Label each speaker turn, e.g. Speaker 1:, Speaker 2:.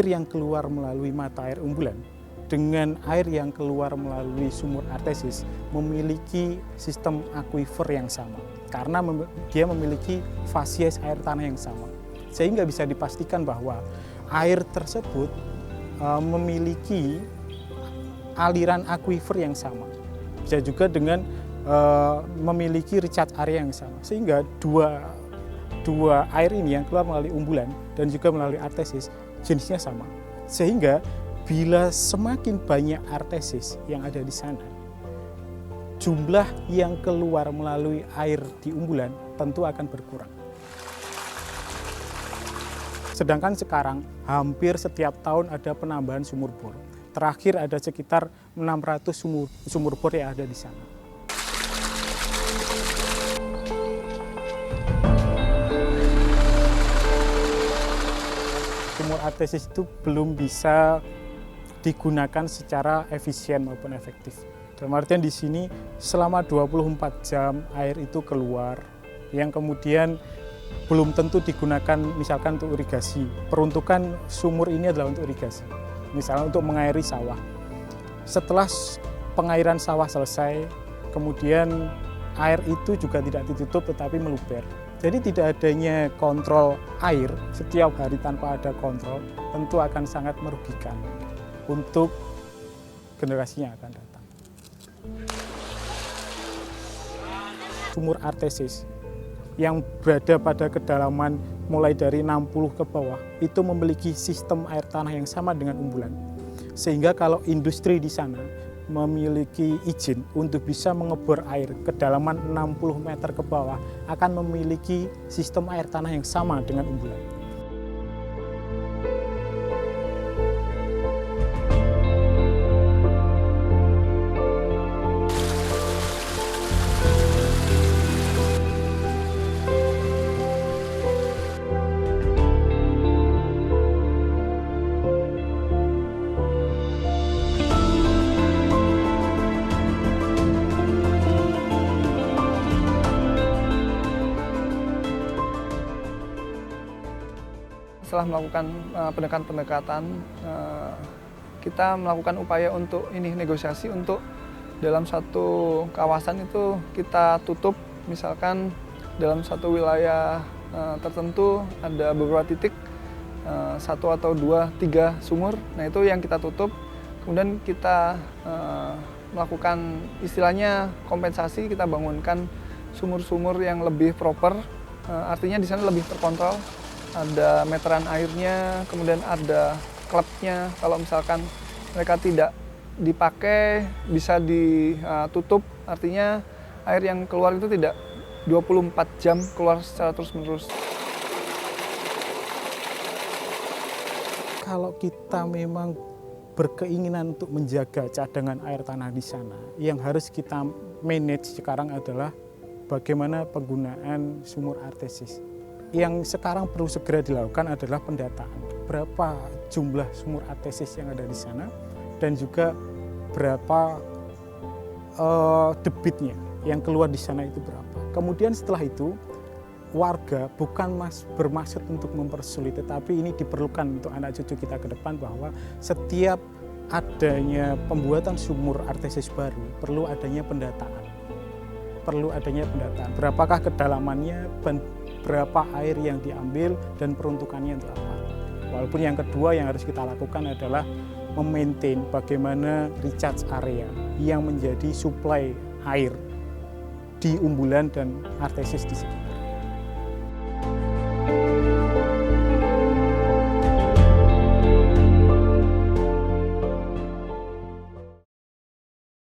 Speaker 1: air yang keluar melalui mata air umbulan dengan air yang keluar melalui sumur artesis memiliki sistem akuifer yang sama karena dia memiliki fasies air tanah yang sama, sehingga bisa dipastikan bahwa air tersebut memiliki aliran akuifer yang sama, bisa juga dengan memiliki recharge area yang sama, sehingga dua air ini yang keluar melalui umbulan dan juga melalui artesis jenisnya sama, sehingga bila semakin banyak artesis yang ada di sana, jumlah yang keluar melalui air di umbulan tentu akan berkurang. Sedangkan sekarang hampir setiap tahun ada penambahan sumur bor. Terakhir ada sekitar 600 sumur bor yang ada di sana. Sumur artesis itu belum bisa digunakan secara efisien maupun efektif. Dalam artian di sini selama 24 jam air itu keluar yang kemudian belum tentu digunakan misalkan untuk irigasi. Peruntukan sumur ini adalah untuk irigasi, misalnya untuk mengairi sawah. Setelah pengairan sawah selesai, kemudian air itu juga tidak ditutup tetapi meluber. Jadi tidak adanya kontrol air setiap hari tanpa ada kontrol tentu akan sangat merugikan untuk generasi yang akan datang. Sumur artesis yang berada pada kedalaman mulai dari 60 ke bawah itu memiliki sistem air tanah yang sama dengan umbulan. Sehingga kalau industri di sana memiliki izin untuk bisa mengebor air kedalaman 60 meter ke bawah akan memiliki sistem air tanah yang sama dengan umbulan.
Speaker 2: Setelah melakukan pendekatan-pendekatan, kita melakukan upaya untuk negosiasi untuk dalam satu kawasan itu kita tutup, misalkan dalam satu wilayah tertentu ada beberapa titik, 1 atau 2, 3 sumur, nah itu yang kita tutup, kemudian kita melakukan istilahnya kompensasi, kita bangunkan sumur-sumur yang lebih proper, artinya di sana lebih terkontrol. Ada meteran airnya, kemudian ada klepnya. Kalau misalkan mereka tidak dipakai, bisa ditutup. Artinya air yang keluar itu tidak 24 jam keluar secara terus-menerus.
Speaker 1: Kalau kita memang berkeinginan untuk menjaga cadangan air tanah di sana, yang harus kita manage sekarang adalah bagaimana penggunaan sumur artesis. Yang sekarang perlu segera dilakukan adalah pendataan. Berapa jumlah sumur artesis yang ada di sana dan juga berapa debitnya yang keluar di sana itu berapa. Kemudian setelah itu warga bukan bermaksud untuk mempersulit, tetapi ini diperlukan untuk anak cucu kita ke depan bahwa setiap adanya pembuatan sumur artesis baru perlu adanya pendataan. Berapakah kedalamannya, berapa air yang diambil, dan peruntukannya untuk apa. Walaupun yang kedua yang harus kita lakukan adalah memaintain bagaimana recharge area yang menjadi suplai air di umbulan dan artesis di sini.